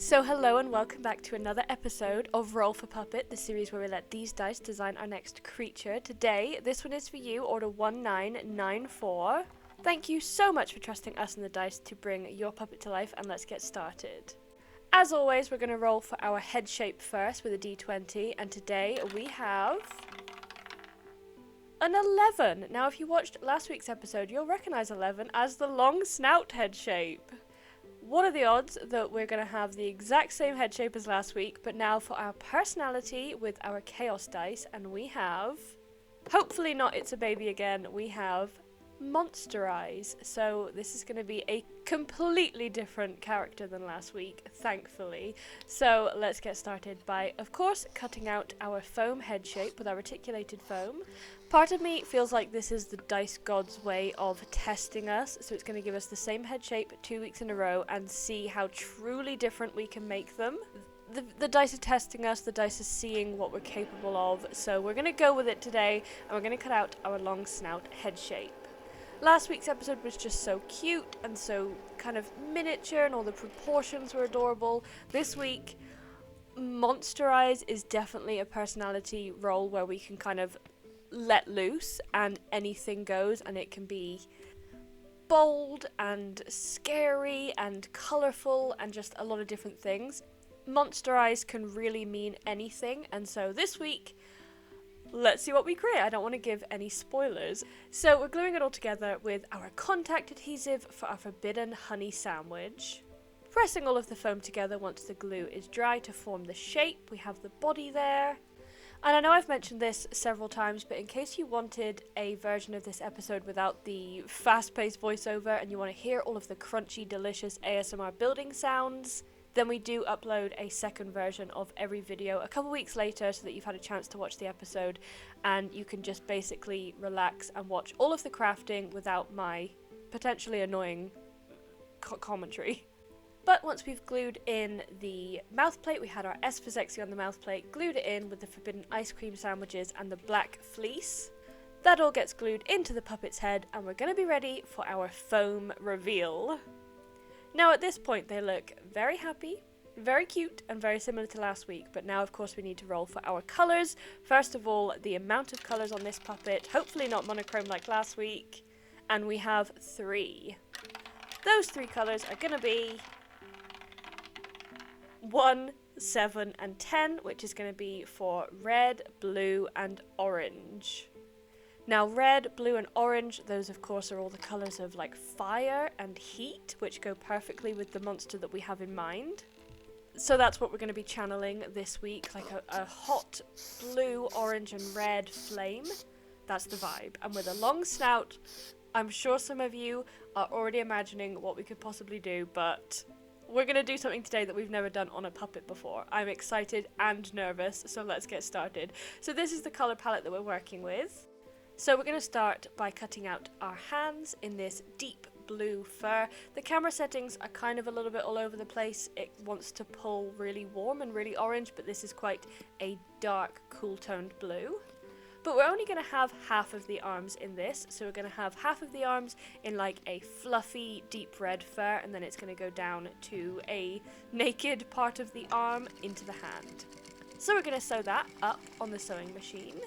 So hello and welcome back to another episode of Roll for Puppet, the series where we let these dice design our next creature. Today, this one is for you, Order 1994. Thank you so much for trusting us and the dice to bring your puppet to life, and let's get started. As always, we're going to roll for our head shape first with a d20, and today we have an 11. Now if you watched last week's episode, you'll recognize 11 as the long snout head shape. What are the odds that we're going to have the exact same head shape as last week, but now for our personality with our chaos dice, and we have, hopefully not It's a Baby again, we have Monster Eyes. So this is going to be a completely different character than last week, thankfully. So let's get started by, of course, cutting out our foam head shape with our reticulated foam. Part of me feels like this is the dice god's way of testing us, so it's going to give us the same head shape 2 weeks in a row and see how truly different we can make them. The dice are testing us, the dice are seeing what we're capable of, so we're going to go with it today, and we're going to cut out our long snout head shape. Last week's episode was just so cute and so kind of miniature, and all the proportions were adorable. This week, Monster Eyes is definitely a personality role where we can kind of let loose and anything goes, and it can be bold and scary and colourful and just a lot of different things. Monster Eyes can really mean anything, and so this week, let's see what we create. I don't want to give any spoilers. So we're gluing it all together with our contact adhesive for our forbidden honey sandwich. Pressing all of the foam together once the glue is dry to form the shape. We have the body there. And I know I've mentioned this several times, but in case you wanted a version of this episode without the fast-paced voiceover and you want to hear all of the crunchy, delicious ASMR building sounds, then we do upload a second version of every video a couple weeks later so that you've had a chance to watch the episode and you can just basically relax and watch all of the crafting without my potentially annoying commentary. But once we've glued in the mouth plate, we had our S for Sexy on the mouth plate, glued it in with the forbidden ice cream sandwiches and the black fleece. That all gets glued into the puppet's head, and we're going to be ready for our foam reveal. Now at this point they look very happy, very cute, and very similar to last week, but now of course we need to roll for our colours. First of all, the amount of colours on this puppet, hopefully not monochrome like last week, and we have 3. Those 3 colours are going to be 1, 7, and 10, which is going to be for red, blue, and orange. Now red, blue, and orange, those of course are all the colours of like fire and heat, which go perfectly with the monster that we have in mind. So that's what we're going to be channeling this week, like a hot blue, orange, and red flame. That's the vibe. And with a long snout, I'm sure some of you are already imagining what we could possibly do, but we're going to do something today that we've never done on a puppet before. I'm excited and nervous, so let's get started. So this is the colour palette that we're working with. So we're going to start by cutting out our hands in this deep blue fur. The camera settings are kind of a little bit all over the place. It wants to pull really warm and really orange, but this is quite a dark, cool-toned blue. But we're only going to have half of the arms in this, so we're going to have half of the arms in like a fluffy, deep red fur, and then it's going to go down to a naked part of the arm into the hand. So we're going to sew that up on the sewing machine.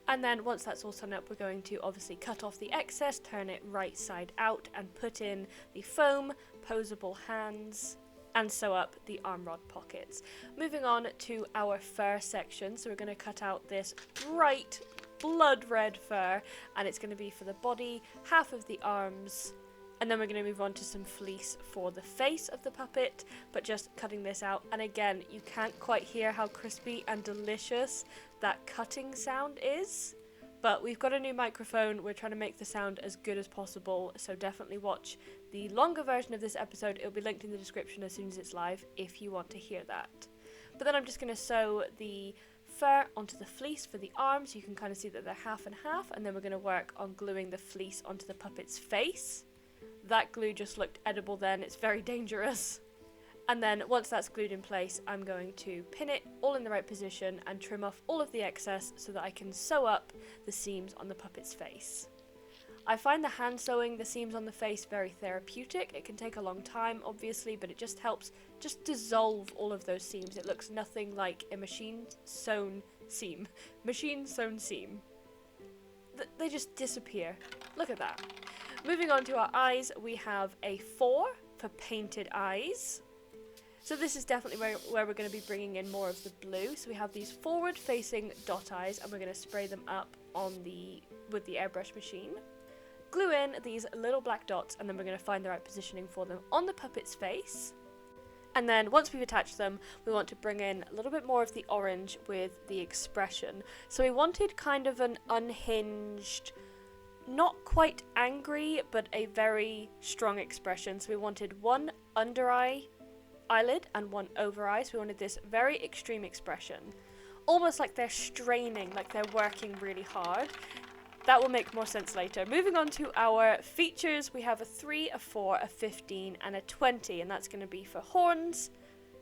And then once that's all sewn up, we're going to obviously cut off the excess, turn it right side out, and put in the foam, posable hands, and sew up the arm rod pockets. Moving on to our fur section, so we're going to cut out this bright blood red fur, and it's going to be for the body, half of the arms, and then we're going to move on to some fleece for the face of the puppet, but just cutting this out. And again, you can't quite hear how crispy and delicious that cutting sound is, but we've got a new microphone. We're trying to make the sound as good as possible, so definitely watch the longer version of this episode. It'll be linked in the description as soon as it's live if you want to hear that. But then I'm just going to sew the fur onto the fleece for the arms. You can kind of see that they're half and half, and then we're going to work on gluing the fleece onto the puppet's face. That glue just looked edible then, it's very dangerous. And then once that's glued in place, I'm going to pin it all in the right position and trim off all of the excess so that I can sew up the seams on the puppet's face. I find the hand sewing the seams on the face very therapeutic. It can take a long time, obviously, but it just helps just dissolve all of those seams. It looks nothing like a machine sewn seam. Machine sewn seam. They just disappear. Look at that. Moving on to our eyes, we have a 4 for painted eyes. So this is definitely where we're going to be bringing in more of the blue. So we have these forward-facing dot eyes, and we're going to spray them up with the airbrush machine. Glue in these little black dots, and then we're going to find the right positioning for them on the puppet's face. And then once we've attached them, we want to bring in a little bit more of the orange with the expression. So we wanted kind of an unhinged, not quite angry, but a very strong expression. So we wanted one under eyelid and one over eye. So we wanted this very extreme expression. Almost like they're straining, like they're working really hard. That will make more sense later. Moving on to our features, we have a 3, a 4, a 15, and a 20, and that's going to be for horns,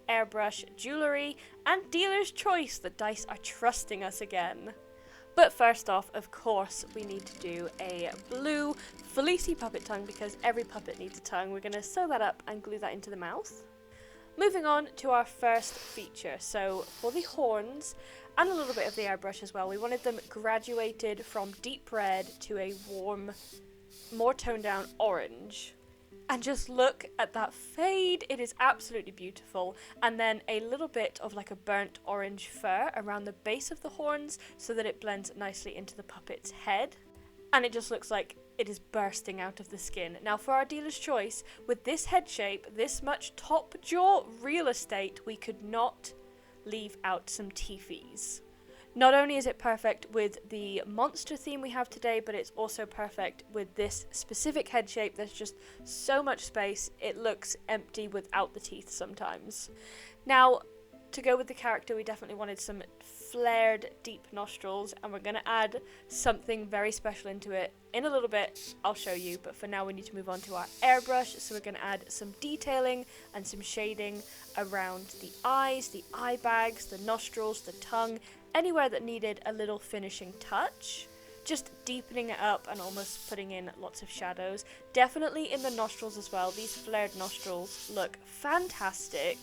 airbrush, jewellery, and dealer's choice. The dice are trusting us again. But first off, of course, we need to do a blue fleecy puppet tongue because every puppet needs a tongue. We're going to sew that up and glue that into the mouth. Moving on to our first feature. So for the horns, and a little bit of the airbrush as well, we wanted them graduated from deep red to a warm, more toned down orange. And just look at that fade, it is absolutely beautiful. And then a little bit of like a burnt orange fur around the base of the horns so that it blends nicely into the puppet's head. And it just looks like it is bursting out of the skin. Now for our dealer's choice, with this head shape, this much top jaw real estate, we could not leave out some teethies. Not only is it perfect with the monster theme we have today, but it's also perfect with this specific head shape. There's just so much space, it looks empty without the teeth sometimes. Now, to go with the character, we definitely wanted some flared deep nostrils, and we're going to add something very special into it. In a little bit, I'll show you, but for now we need to move on to our airbrush, so we're going to add some detailing and some shading around the eyes, the eye bags, the nostrils, the tongue, anywhere that needed a little finishing touch. Just deepening it up and almost putting in lots of shadows. Definitely in the nostrils as well. These flared nostrils look fantastic.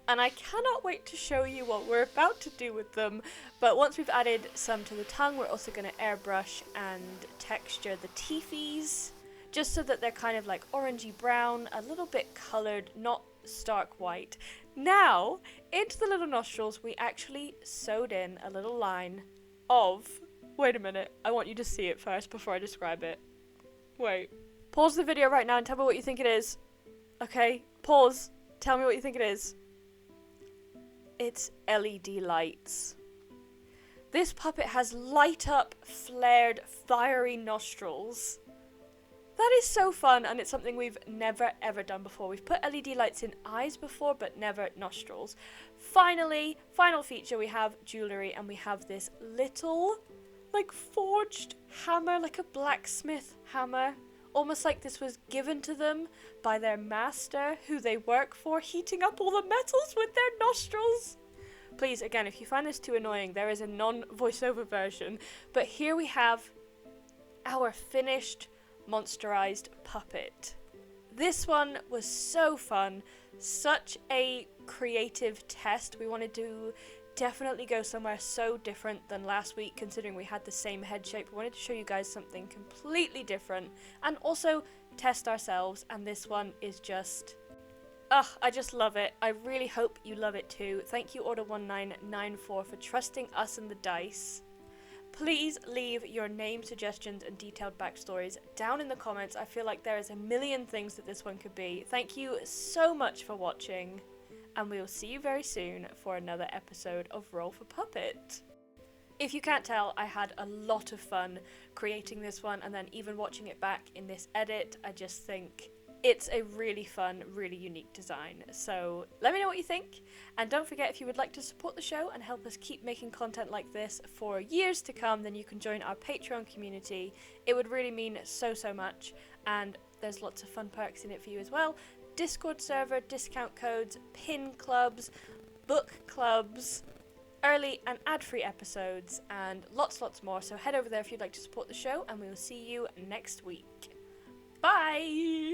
And I cannot wait to show you what we're about to do with them. But once we've added some to the tongue, we're also going to airbrush and texture the teethies, just so that they're kind of like orangey brown, a little bit coloured, not stark white. Now, into the little nostrils, we actually sewed in a little line of... Wait a minute, I want you to see it first before I describe it. Wait. Pause the video right now and tell me what you think it is. Okay, pause. Tell me what you think it is. It's LED lights. This puppet has light up, flared, fiery nostrils. That is so fun, and it's something we've never ever done before. We've put LED lights in eyes before, but never nostrils. Finally, final feature, we have jewellery, and we have this little, like, forged hammer, like a blacksmith hammer. Almost like this was given to them by their master, who they work for, heating up all the metals with their nostrils. Please, again, if you find this too annoying, there is a non-voiceover version. But here we have our finished monsterized puppet. This one was so fun, such a creative test. We wanted to definitely go somewhere so different than last week, considering we had the same head shape. We wanted to show you guys something completely different and also test ourselves, and this one is just... I just love it. I really hope you love it too. Thank you Order1994 for trusting us and the dice. Please leave your name, suggestions, and detailed backstories down in the comments. I feel like there is a million things that this one could be. Thank you so much for watching, and we will see you very soon for another episode of Roll for Puppet. If you can't tell, I had a lot of fun creating this one, and then even watching it back in this edit. I just think it's a really fun, really unique design. So let me know what you think, and don't forget, if you would like to support the show and help us keep making content like this for years to come, then you can join our Patreon community. It would really mean so much, and there's lots of fun perks in it for you as well. Discord server, discount codes, pin clubs, book clubs, early and ad-free episodes, and lots more. So head over there if you'd like to support the show, and we will see you next week. Bye!